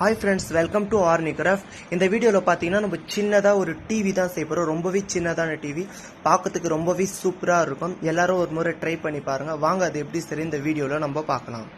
Hi friends, welcome to Ornicraft. இந்த வீடியோல பாத்தீங்கன்னா நம்ம சின்னதா ஒரு டிவி தான் செய்ய போறோம். ரொம்பவே சின்னதான டிவி. பார்க்கிறதுக்கு ரொம்பவே சூப்பரா இருக்கும். எல்லாரும் ஒரு முறை ட்ரை பண்ணி பாருங்க. வாங்க அது எப்படி சரி இந்த வீடியோல நம்ம பார்க்கலாம்.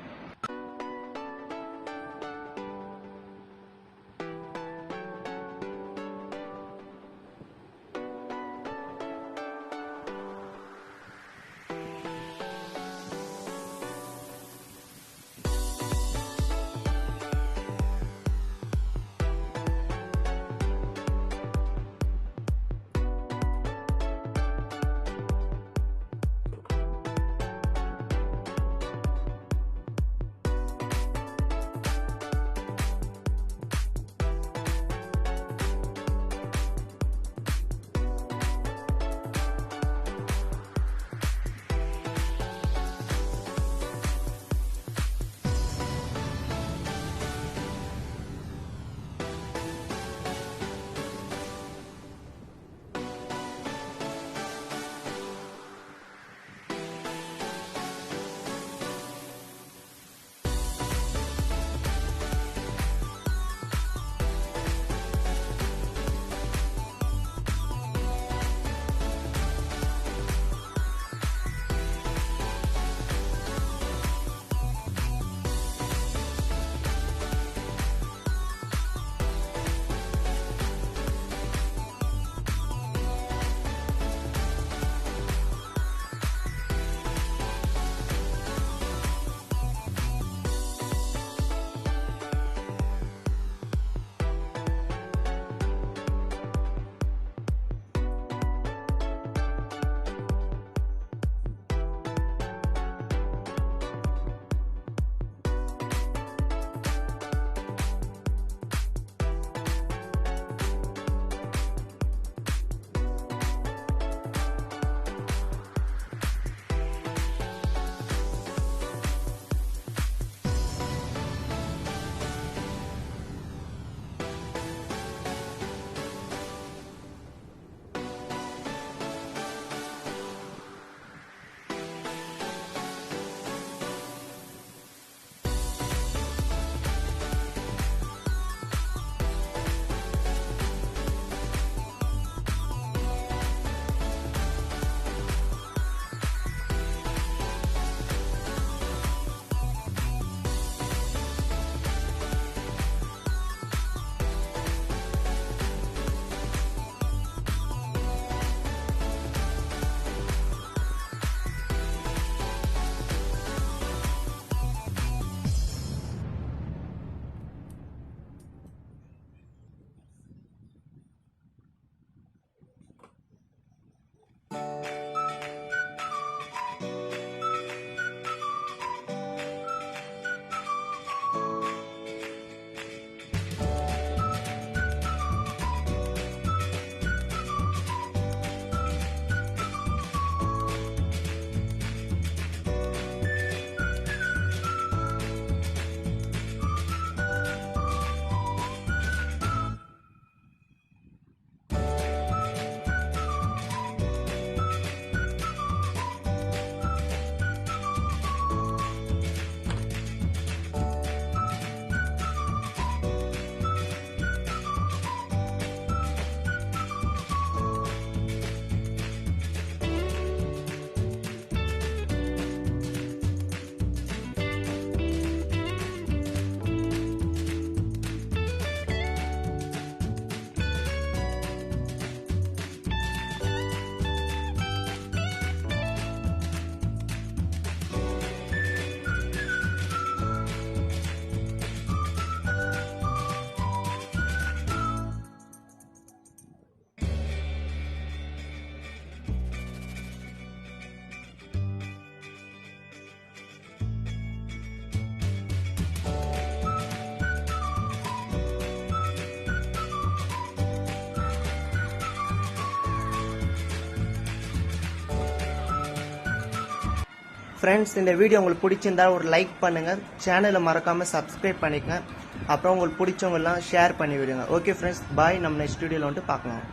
ஃப்ரெண்ட்ஸ், இந்த வீடியோ உங்களுக்கு பிடிச்சிருந்தா ஒரு லைக் பண்ணுங்க, சேனலை மறக்காம சப்ஸ்கிரைப் பண்ணிக்கங்க. அப்புறம் உங்களுக்கு பிடிச்சவங்க எல்லாம் ஷேர் பண்ணி விடுங்க. ஓகே ஃப்ரெண்ட்ஸ், பாய். நம்ம நெக்ஸ்ட் வீடியோல வந்துட்டு பார்க்கலாம்.